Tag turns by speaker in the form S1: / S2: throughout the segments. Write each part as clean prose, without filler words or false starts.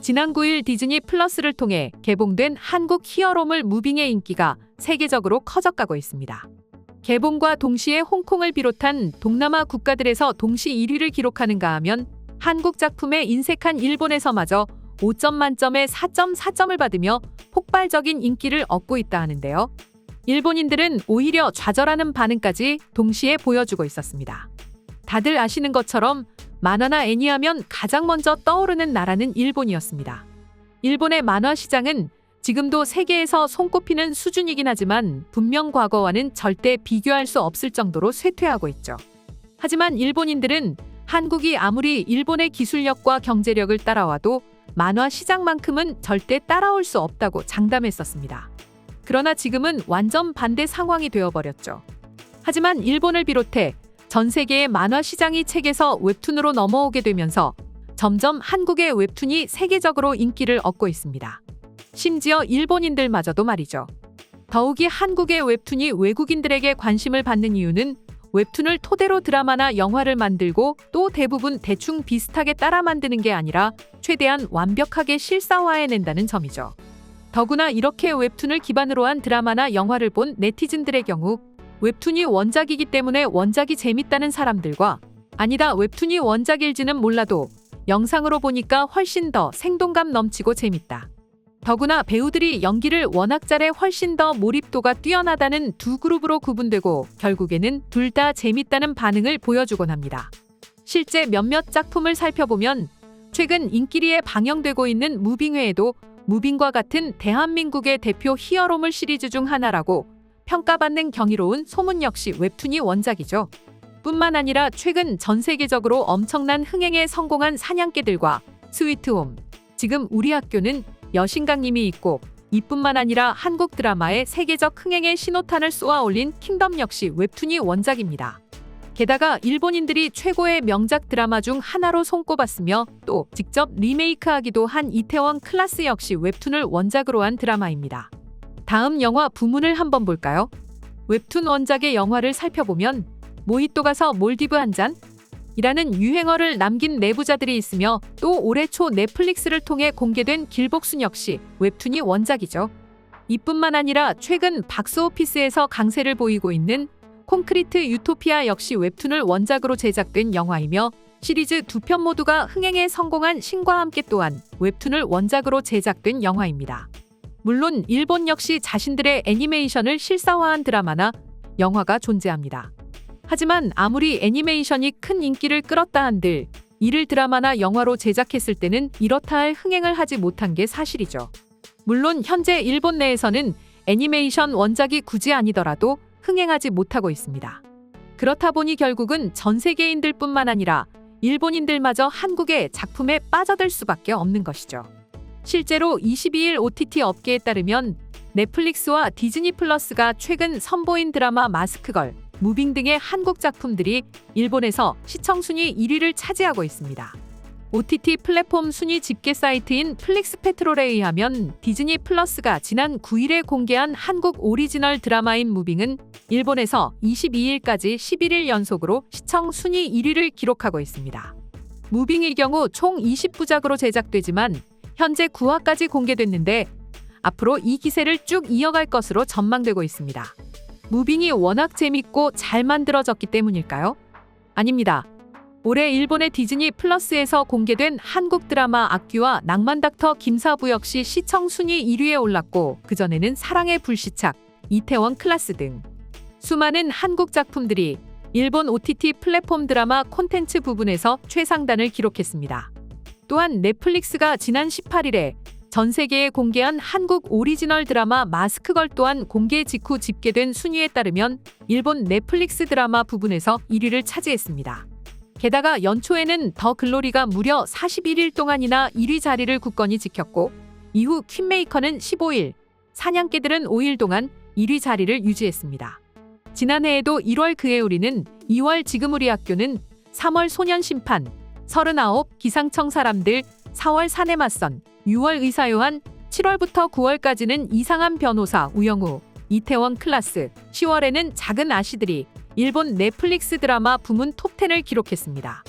S1: 지난 9일 디즈니 플러스를 통해 개봉된 한국 히어로물 무빙의 인기가 세계적으로 커져가고 있습니다. 개봉과 동시에 홍콩을 비롯한 동남아 국가들에서 동시 1위를 기록하는가 하면 한국 작품에 인색한 일본에서마저 5점 만점에 4.4점을 받으며 폭발적인 인기를 얻고 있다 하는데요. 일본인들은 오히려 좌절하는 반응까지 동시에 보여주고 있었습니다. 다들 아시는 것처럼 만화나 애니하면 가장 먼저 떠오르는 나라는 일본이었습니다. 일본의 만화 시장은 지금도 세계에서 손꼽히는 수준이긴 하지만 분명 과거와는 절대 비교할 수 없을 정도로 쇠퇴하고 있죠. 하지만 일본인들은 한국이 아무리 일본의 기술력과 경제력을 따라와도 만화 시장만큼은 절대 따라올 수 없다고 장담했었습니다. 그러나 지금은 완전 반대 상황이 되어버렸죠. 하지만 일본을 비롯해 전 세계의 만화 시장이 책에서 웹툰으로 넘어오게 되면서 점점 한국의 웹툰이 세계적으로 인기를 얻고 있습니다. 심지어 일본인들마저도 말이죠. 더욱이 한국의 웹툰이 외국인들에게 관심을 받는 이유는 웹툰을 토대로 드라마나 영화를 만들고 또 대부분 대충 비슷하게 따라 만드는 게 아니라 최대한 완벽하게 실사화해낸다는 점이죠. 더구나 이렇게 웹툰을 기반으로 한 드라마나 영화를 본 네티즌들의 경우 웹툰이 원작이기 때문에 원작이 재밌다는 사람들과 아니다 웹툰이 원작일지는 몰라도 영상으로 보니까 훨씬 더 생동감 넘치고 재밌다. 더구나 배우들이 연기를 워낙 잘해 훨씬 더 몰입도가 뛰어나다는 두 그룹으로 구분되고 결국에는 둘 다 재밌다는 반응을 보여주곤 합니다. 실제 몇몇 작품을 살펴보면 최근 인기리에 방영되고 있는 무빙 외에도 무빙과 같은 대한민국의 대표 히어로물 시리즈 중 하나라고 평가받는 경이로운 소문 역시 웹툰이 원작이죠. 뿐만 아니라 최근 전 세계적으로 엄청난 흥행에 성공한 사냥개들과 스위트홈, 지금 우리 학교는 여신강님이 있고 이뿐만 아니라 한국 드라마의 세계적 흥행의 신호탄을 쏘아 올린 킹덤 역시 웹툰이 원작입니다. 게다가 일본인들이 최고의 명작 드라마 중 하나로 손꼽았으며 또 직접 리메이크하기도 한 이태원 클라스 역시 웹툰을 원작으로 한 드라마입니다. 다음 영화 부문을 한번 볼까요? 웹툰 원작의 영화를 살펴보면 모히또 가서 몰디브 한 잔? 이라는 유행어를 남긴 내부자들이 있으며 또 올해 초 넷플릭스를 통해 공개된 길복순 역시 웹툰이 원작이죠. 이뿐만 아니라 최근 박스오피스에서 강세를 보이고 있는 콘크리트 유토피아 역시 웹툰을 원작으로 제작된 영화이며 시리즈 두 편 모두가 흥행에 성공한 신과 함께 또한 웹툰을 원작으로 제작된 영화입니다. 물론 일본 역시 자신들의 애니메이션을 실사화한 드라마나 영화가 존재합니다. 하지만 아무리 애니메이션이 큰 인기를 끌었다 한들 이를 드라마나 영화로 제작했을 때는 이렇다 할 흥행을 하지 못한 게 사실이죠. 물론 현재 일본 내에서는 애니메이션 원작이 굳이 아니더라도 흥행하지 못하고 있습니다. 그렇다 보니 결국은 전 세계인들 뿐만 아니라 일본인들마저 한국의 작품에 빠져들 수밖에 없는 것이죠. 실제로 22일 OTT 업계에 따르면 넷플릭스와 디즈니 플러스가 최근 선보인 드라마 마스크걸, 무빙 등의 한국 작품들이 일본에서 시청 순위 1위를 차지하고 있습니다. OTT 플랫폼 순위 집계 사이트인 플릭스페트롤에 의하면 디즈니 플러스가 지난 9일에 공개한 한국 오리지널 드라마인 무빙은 일본에서 22일까지 11일 연속으로 시청 순위 1위를 기록하고 있습니다. 무빙의 경우 총 20부작으로 제작되지만 현재 9화까지 공개됐는데 앞으로 이 기세를 쭉 이어갈 것으로 전망되고 있습니다. 무빙이 워낙 재밌고 잘 만들어졌기 때문일까요? 아닙니다. 올해 일본의 디즈니 플러스에서 공개된 한국 드라마 악귀와 낭만닥터 김사부 역시 시청 순위 1위에 올랐고 그전에는 사랑의 불시착, 이태원 클라스 등 수많은 한국 작품들이 일본 OTT 플랫폼 드라마 콘텐츠 부분에서 최상단을 기록했습니다. 또한 넷플릭스가 지난 18일에 전 세계에 공개한 한국 오리지널 드라마 마스크걸 또한 공개 직후 집계된 순위에 따르면 일본 넷플릭스 드라마 부분에서 1위를 차지했습니다. 게다가 연초에는 더 글로리가 무려 41일 동안이나 1위 자리를 굳건히 지켰고 이후 퀸메이커는 15일, 사냥개들은 5일 동안 1위 자리를 유지했습니다. 지난해에도 1월 그의 우리는, 2월 지금 우리 학교는, 3월 소년 심판, 39 기상청 사람들, 4월 사내 맞선, 6월 의사요한, 7월부터 9월까지는 이상한 변호사 우영우, 이태원 클라스, 10월에는 작은 아씨들이 일본 넷플릭스 드라마 부문 톱10을 기록했습니다.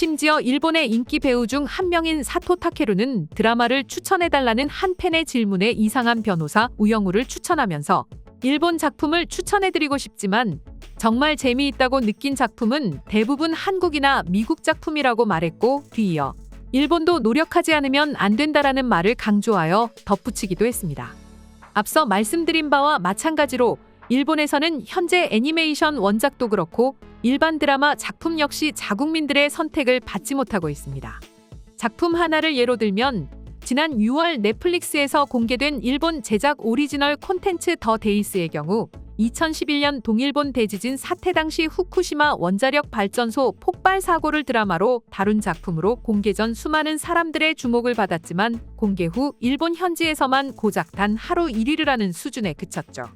S1: 심지어 일본의 인기 배우 중 한 명인 사토 타케루는 드라마를 추천해달라는 한 팬의 질문에 이상한 변호사 우영우를 추천하면서 일본 작품을 추천해드리고 싶지만 정말 재미있다고 느낀 작품은 대부분 한국이나 미국 작품이라고 말했고, 뒤이어 일본도 노력하지 않으면 안 된다라는 말을 강조하여 덧붙이기도 했습니다. 앞서 말씀드린 바와 마찬가지로 일본에서는 현재 애니메이션 원작도 그렇고 일반 드라마 작품 역시 자국민들의 선택을 받지 못하고 있습니다. 작품 하나를 예로 들면 지난 6월 넷플릭스에서 공개된 일본 제작 오리지널 콘텐츠 더 데이스의 경우 2011년 동일본 대지진 사태 당시 후쿠시마 원자력 발전소 폭발 사고를 드라마로 다룬 작품으로 공개 전 수많은 사람들의 주목을 받았지만 공개 후 일본 현지에서만 고작 단 하루 1위를 하는 수준에 그쳤죠.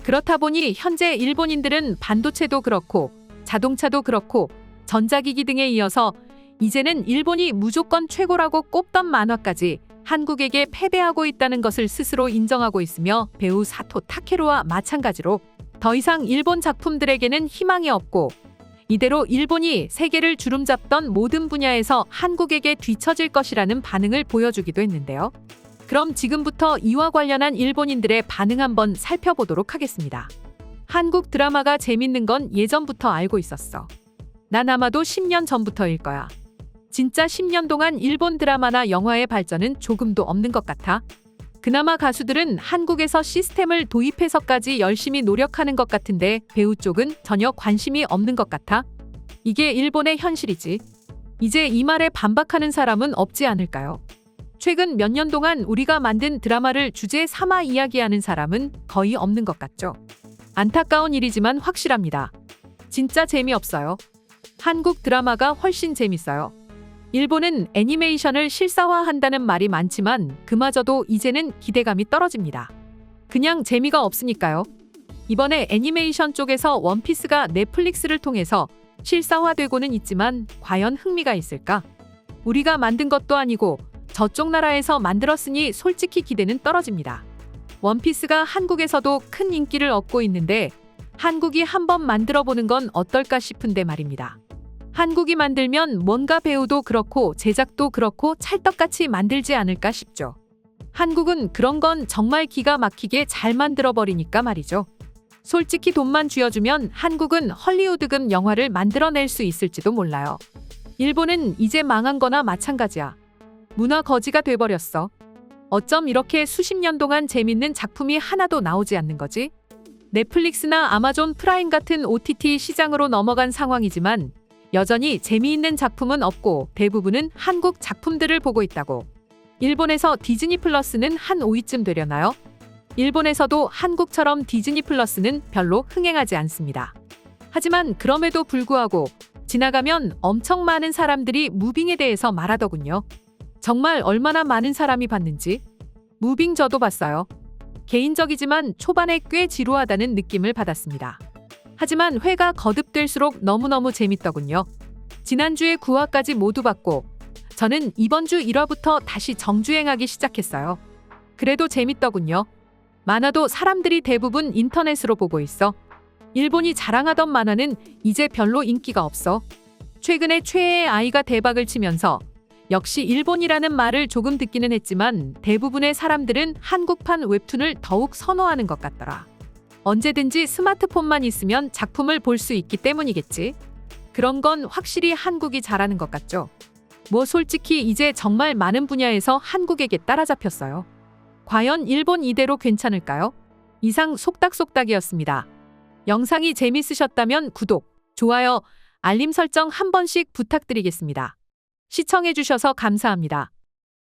S1: 그렇다 보니 현재 일본인들은 반도체도 그렇고 자동차도 그렇고 전자기기 등에 이어서 이제는 일본이 무조건 최고라고 꼽던 만화까지 한국에게 패배하고 있다는 것을 스스로 인정하고 있으며 배우 사토 타케루와 마찬가지로 더 이상 일본 작품들에게는 희망이 없고 이대로 일본이 세계를 주름잡던 모든 분야에서 한국에게 뒤처질 것이라는 반응을 보여주기도 했는데요. 그럼 지금부터 이와 관련한 일본인들의 반응 한번 살펴보도록 하겠습니다. 한국 드라마가 재밌는 건 예전부터 알고 있었어. 난 아마도 10년 전부터일 거야. 진짜 10년 동안 일본 드라마나 영화의 발전은 조금도 없는 것 같아. 그나마 가수들은 한국에서 시스템을 도입해서까지 열심히 노력하는 것 같은데 배우 쪽은 전혀 관심이 없는 것 같아. 이게 일본의 현실이지. 이제 이 말에 반박하는 사람은 없지 않을까요? 최근 몇 년 동안 우리가 만든 드라마를 주제 삼아 이야기하는 사람은 거의 없는 것 같죠. 안타까운 일이지만 확실합니다. 진짜 재미없어요. 한국 드라마가 훨씬 재밌어요. 일본은 애니메이션을 실사화한다는 말이 많지만 그마저도 이제는 기대감이 떨어집니다. 그냥 재미가 없으니까요. 이번에 애니메이션 쪽에서 원피스가 넷플릭스를 통해서 실사화되고는 있지만 과연 흥미가 있을까? 우리가 만든 것도 아니고 저쪽 나라에서 만들었으니 솔직히 기대는 떨어집니다. 원피스가 한국에서도 큰 인기를 얻고 있는데 한국이 한번 만들어보는 건 어떨까 싶은데 말입니다. 한국이 만들면 뭔가 배우도 그렇고 제작도 그렇고 찰떡같이 만들지 않을까 싶죠. 한국은 그런 건 정말 기가 막히게 잘 만들어버리니까 말이죠. 솔직히 돈만 쥐어주면 한국은 헐리우드급 영화를 만들어낼 수 있을지도 몰라요. 일본은 이제 망한 거나 마찬가지야. 문화 거지가 돼버렸어. 어쩜 이렇게 수십 년 동안 재밌는 작품이 하나도 나오지 않는 거지? 넷플릭스나 아마존 프라임 같은 OTT 시장으로 넘어간 상황이지만 여전히 재미있는 작품은 없고 대부분은 한국 작품들을 보고 있다고. 일본에서 디즈니 플러스는 한 5위쯤 되려나요? 일본에서도 한국처럼 디즈니 플러스는 별로 흥행하지 않습니다. 하지만 그럼에도 불구하고 지나가면 엄청 많은 사람들이 무빙에 대해서 말하더군요. 정말 얼마나 많은 사람이 봤는지. 무빙 저도 봤어요. 개인적이지만 초반에 꽤 지루하다는 느낌을 받았습니다. 하지만 회가 거듭될수록 너무너무 재밌더군요. 지난주에 9화까지 모두 봤고 저는 이번 주 1화부터 다시 정주행하기 시작했어요. 그래도 재밌더군요. 만화도 사람들이 대부분 인터넷으로 보고 있어. 일본이 자랑하던 만화는 이제 별로 인기가 없어. 최근에 최애의 아이가 대박을 치면서 역시 일본이라는 말을 조금 듣기는 했지만 대부분의 사람들은 한국판 웹툰을 더욱 선호하는 것 같더라. 언제든지 스마트폰만 있으면 작품을 볼 수 있기 때문이겠지. 그런 건 확실히 한국이 잘하는 것 같죠. 뭐 솔직히 이제 정말 많은 분야에서 한국에게 따라잡혔어요. 과연 일본 이대로 괜찮을까요? 이상 속닥속닥이었습니다. 영상이 재밌으셨다면 구독, 좋아요, 알림 설정 한 번씩 부탁드리겠습니다. 시청해주셔서 감사합니다.